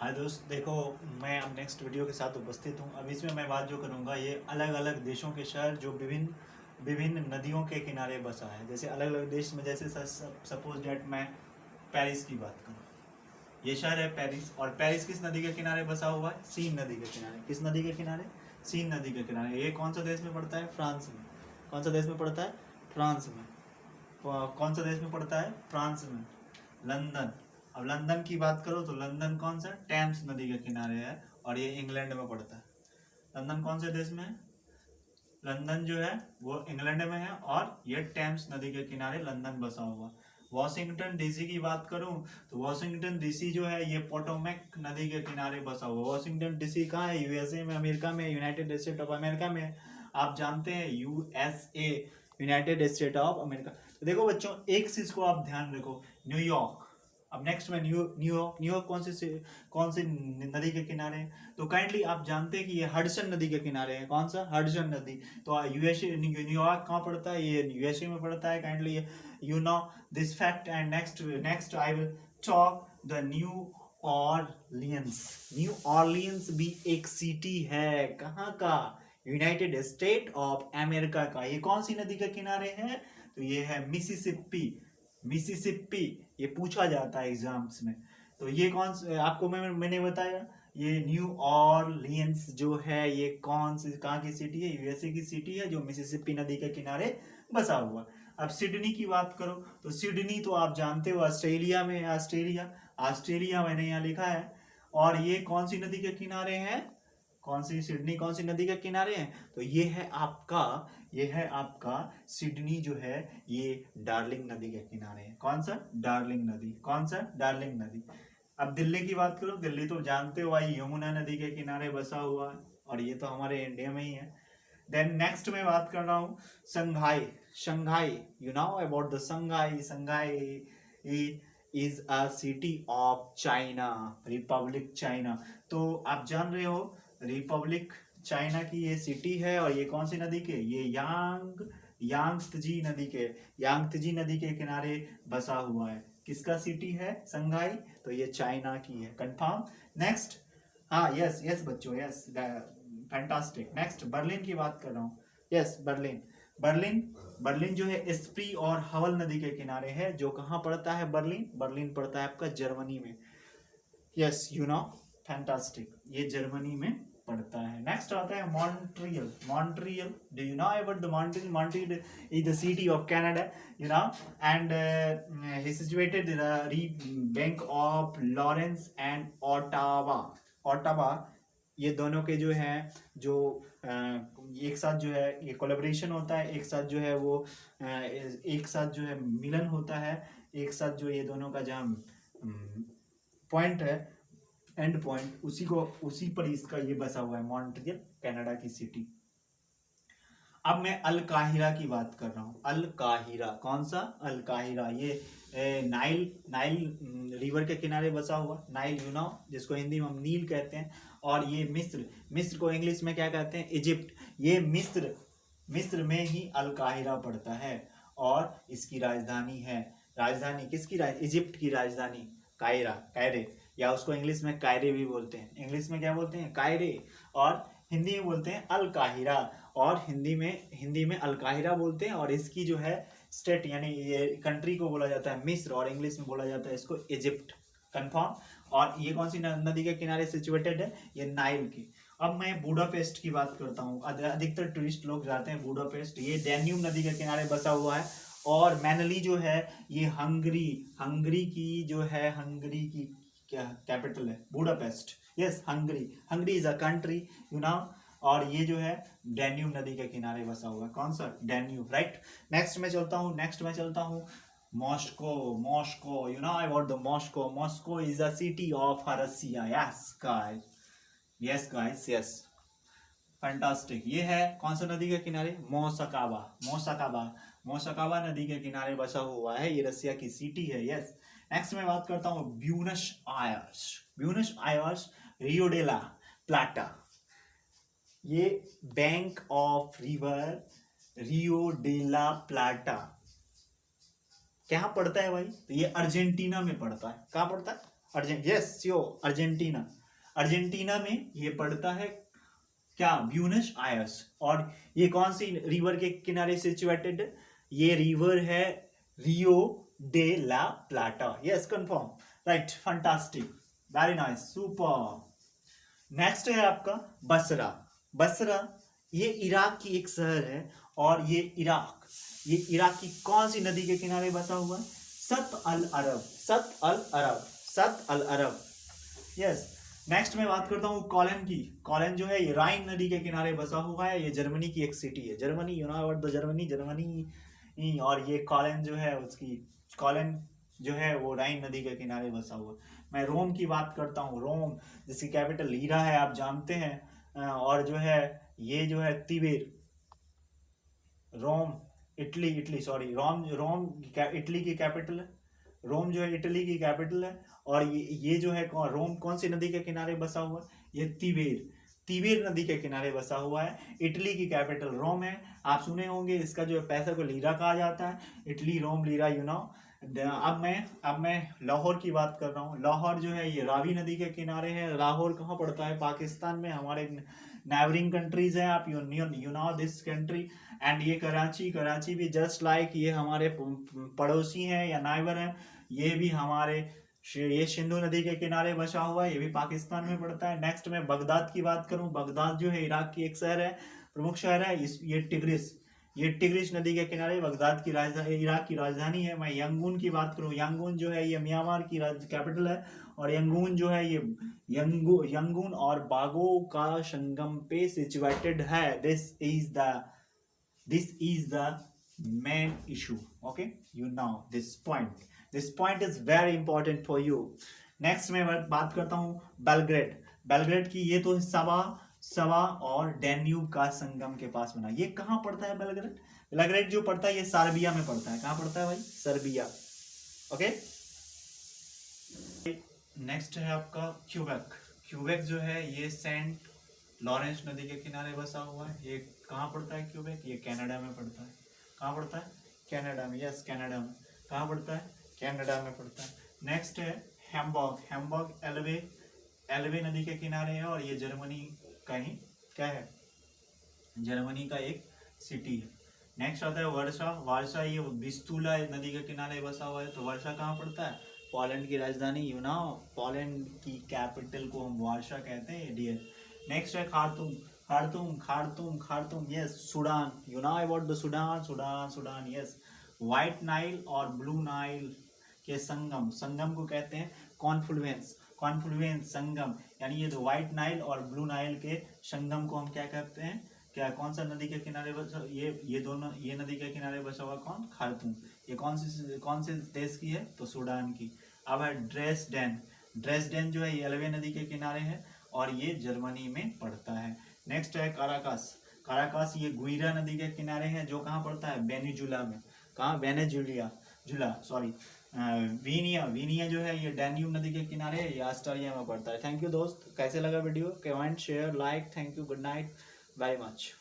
हाय दोस्त, देखो मैं अब नेक्स्ट वीडियो के साथ उपस्थित हूँ। अब इसमें मैं बात जो करूँगा ये अलग अलग देशों के शहर जो विभिन्न विभिन्न नदियों के किनारे बसा है। जैसे अलग अलग देश में, जैसे सपोज डेट मैं पेरिस की बात करूँ। ये शहर है पेरिस, और पेरिस किस नदी के किनारे बसा हुआ है? सीन नदी के किनारे। किस नदी के किनारे? सीन नदी के किनारे। ये कौन सा देश में पड़ता है? फ्रांस में। कौन सा देश में पड़ता है? फ्रांस में। कौन सा देश में पड़ता है? फ्रांस में। लंदन। अब लंदन की बात करो तो लंदन कौन सा? टेम्स नदी के किनारे है, और ये इंग्लैंड में पड़ता है। लंदन कौन से देश में है? लंदन जो है वो इंग्लैंड में है, और ये टेम्स नदी के किनारे लंदन बसा हुआ। वॉशिंगटन डीसी की बात करूं तो वॉशिंगटन डीसी जो है ये पोटोमैक नदी के किनारे बसा हुआ। वॉशिंगटन डीसी कहाँ है? यूएसए में, अमेरिका में, यूनाइटेड स्टेट ऑफ अमेरिका में। आप जानते हैं USA, United state of America. तो देखो बच्चों, एक चीज को आप ध्यान रखो, न्यूयॉर्क। अब नेक्स्ट में न्यूयॉर्क। न्यूयॉर्क कौन सी नदी के किनारे है? तो काइंडली आप जानते हैं कि ये हडसन नदी के किनारे है। कौन सा? हडसन नदी। तो यूएसए, न्यूयॉर्क कहाँ पड़ता है? ये यूएसए में पड़ता है। Kindly you know this fact. And next I will talk the new Orleans. New Orleans भी एक सिटी है। कहाँ का? यूनाइटेड स्टेट ऑफ अमेरिका का। ये कौन सी नदी के किनारे है? तो ये है मिसिसिपी। मिसिसिपी, ये पूछा जाता है एग्जाम्स में। तो ये आपको मैंने बताया, ये न्यू ऑरलियंस जो है ये कौन सी, कहाँ की सिटी है? यूएसए की सिटी है, जो मिसिसिपी नदी के किनारे बसा हुआ। अब सिडनी की बात करो तो सिडनी तो आप जानते हो ऑस्ट्रेलिया में है। ऑस्ट्रेलिया, ऑस्ट्रेलिया मैंने यहाँ लिखा है। और ये कौन सी नदी के किनारे है? कौन सी? सिडनी कौन सी नदी के किनारे है? तो ये है आपका सिडनी जो है ये डार्लिंग नदी के किनारे है। कौन सा? डार्लिंग नदी। कौन सा? डार्लिंग नदी। अब दिल्ली की बात करो, दिल्ली तो जानते हो भाई यमुना नदी के किनारे बसा हुआ है, और ये तो हमारे इंडिया में ही है। देन नेक्स्ट में बात कर रहा हूँ Shanghai. Shanghai, you know about the Shanghai. Shanghai is a city of China, Republic China. तो आप जान रहे हो रिपब्लिक चाइना की ये सिटी है, और ये कौन सी नदी के? ये यांगत्जी नदी के किनारे बसा हुआ है। किसका सिटी है संघाई? तो ये चाइना की है। कंफर्म। नेक्स्ट, हाँ यस यस बच्चों, यस फैंटास्टिक। नेक्स्ट बर्लिन की बात कर रहा हूँ। Yes Berlin. बर्लिन बर्लिन जो है स्प्री और हवल नदी के किनारे है। जो कहाँ पड़ता है? बर्लिन। बर्लिन पड़ता है आपका जर्मनी में। यस यू नो, फैंटास्टिक, ये जर्मनी में पड़ता है। नेक्स्ट आता है Montreal. Montreal, do you know about the Montreal? Montreal is the city of Canada, you know, and he situated in the bank of Lawrence and Ottawa. Ottawa, ये दोनों के जो हैं जो एक साथ जो है ये कोलेब्रेशन होता है, एक साथ जो है वो एक साथ जो है मिलन होता है, एक साथ जो ये दोनों का जहाँ पॉइंट है, एंड पॉइंट, उसी पर इसका ये बसा हुआ है मॉन्ट्रियल, कनाडा की सिटी। अब मैं अल काहिरा की बात कर रहा हूँ। अल काहिरा, कौन सा? अल काहिरा, ये नाइल रिवर के किनारे बसा हुआ। नाइल, यू नो, जिसको हिंदी में हम नील कहते हैं। और ये मिस्र को इंग्लिश में क्या कहते हैं? इजिप्ट। ये मिस्र में ही अल काहिरा पड़ता है, और इसकी राजधानी है, राजधानी किसकी? इजिप्ट की राजधानी कायरे, या उसको इंग्लिश में कायरे भी बोलते हैं। इंग्लिश में क्या बोलते हैं? कायरे, और हिंदी में बोलते हैं अल काहिरा। और हिंदी में अल काहिरा बोलते हैं, और इसकी जो है स्टेट यानी ये कंट्री को बोला जाता है मिस्र, और इंग्लिश में बोला जाता है इसको इजिप्ट। कंफर्म। और ये कौन सी नदी के किनारे सिचुएटेड है? ये नाइल की। अब मैं बुडापेस्ट की बात करता हूँ। अधिकतर टूरिस्ट लोग जाते हैं बुडापेस्ट। ये डैन्यूब नदी के किनारे बसा हुआ है। और मैनली जो है ये हंगरी की जो है, हंगरी की क्या कैपिटल है? Budapest. Yes, Hungary is a country, you know. और ये जो है डैन्यूब नदी के किनारे बसा हुआ है। कौन सा? Danube, right. नेक्स्ट में चलता हूँ Moscow, you know about the Moscow. Moscow is a city of Russia. Yes guys, fantastic. ये है कौन सा नदी के किनारे? मोसकावा नदी के किनारे बसा हुआ है। ये रसिया की सिटी है। यस। नेक्स्ट मैं बात करता हूँ Buenos Aires, Rio de la Plata. ये bank of river Rio de la Plata कहाँ पड़ता है भाई? तो ये अर्जेंटीना में पड़ता है। कहाँ पड़ता है? अर्जेंटीना। अर्जेंटीना में ये पड़ता है क्या, ब्यूनस आयर्स। और ये कौन सी रिवर के किनारे सिचुएटेड है, ये रिवर है Rio de la Plata. Yes confirm, right, fantastic, very nice, super. Next है आपका बसरा। बसरा ये इराक की एक शहर है, और ये इराक की कौन सी नदी के किनारे बसा हुआ है, सत अल अरब, सत अल अरब, सत अल अरब। यस। नेक्स्ट मैं बात करता हूँ कॉलन की। कॉलन जो है ये राइन नदी के किनारे बसा हुआ है, ये जर्मनी की एक सिटी है। Germany, you know about the Germany. और ये कॉलन जो है उसकी, कॉलन जो है वो राइन नदी के किनारे बसा हुआ। मैं रोम की बात करता हूँ। रोम जिसकी कैपिटल लीरा है, आप जानते हैं। और जो है ये जो है Tiber, Rome Italy sorry, Rome Italy की कैपिटल है। रोम जो है इटली की कैपिटल है। और ये जो है रोम कौन सी नदी के किनारे बसा हुआ है, ये तिबेर नदी के किनारे बसा हुआ है। इटली की कैपिटल रोम है। आप सुने होंगे इसका जो पैसा को लीरा कहा जाता है, Italy, Rome, lira, you know. अब मैं लाहौर की बात कर रहा हूँ। लाहौर जो है ये रावी नदी के किनारे है। लाहौर कहाँ पड़ता है, पाकिस्तान में, हमारे नेबरिंग कंट्रीज हैं। आप you know this country. And ये कराची भी जस्ट लाइक ये हमारे पड़ोसी हैं या नाइबर हैं। ये भी हमारे ये सिंधु नदी के किनारे बसा हुआ है, ये भी पाकिस्तान में पड़ता है। नेक्स्ट मैं बगदाद की बात करूं। बगदाद जो है इराक की एक शहर है, प्रमुख शहर है। ये टिग्रिस नदी के किनारे बगदाद की राजधानी, इराक की राजधानी है। मैं यंगून की बात करूं। यंगून जो है ये म्यांमार की कैपिटल है। और यंगून जो है ये यंगून और बागो का संगम पे सिचुएटेड है। This is the main issue. Okay, you know this point. This point is very important for you. Next मैं बात करता हूँ बेलग्रेड। बेलग्रेड की ये तो सवा और डैन्यूब का संगम के पास बना। ये कहाँ पड़ता है बेलग्रेड? बेलग्रेड जो पड़ता है ये सर्बिया में पड़ता है। कहाँ पड़ता है भाई? सर्बिया। ओके। नेक्स्ट है आपका क्यूबेक। क्यूबेक जो है ये सेंट लॉरेंस नदी के किनारे बसा हुआ है। ये कहाँ पड़ता है क्यूबेक? ये कनाडा में पड़ता है। कहाँ पड़ता है? कनाडा में। यस, कनाडा में। कहाँ पड़ता है? कनाडा में पड़ता है। नेक्स्ट है हैम्बर्ग। हैम्बर्ग एल्वे नदी के किनारे है, और ये जर्मनी का ही क्या है, जर्मनी का एक सिटी है। नेक्स्ट आता है वर्षा। वार्सा ये विस्तुला नदी के किनारे बसा हुआ है। तो वर्षा कहाँ पड़ता है? पोलैंड की राजधानी, यू नो, पोलैंड की कैपिटल को हम वार्सा कहते हैं डियर। नेक्स्ट है Khartoum, yes, Sudan, you know about the Sudan, yes. White Nile और ब्लू नाइल के संगम को कहते हैं कॉन्फ्लुएंस संगम। यानी ये तो व्हाइट नाइल और ब्लू नाइल के संगम को हम क्या कहते हैं? क्या, कौन सा नदी के किनारे बसा? ये दोनों, ये नदी के किनारे बसा हुआ कौन? खार्तूम। ये कौन से देश की है? तो सूडान की। अब है ड्रेसडेन जो है ये एल्वे नदी के किनारे है, और ये जर्मनी में पड़ता है। नेक्स्ट है काराकास ये गुइरा नदी के किनारे है, जो कहाँ पड़ता है? वेनेजुला में। कहाँ? Venezuela sorry. वीनिया जो है ये डैन्यूब नदी के किनारे है, ये ऑस्ट्रेलिया में पड़ता है। थैंक यू दोस्त, कैसे लगा video? Comment, share, like. Thank you, good night, very much.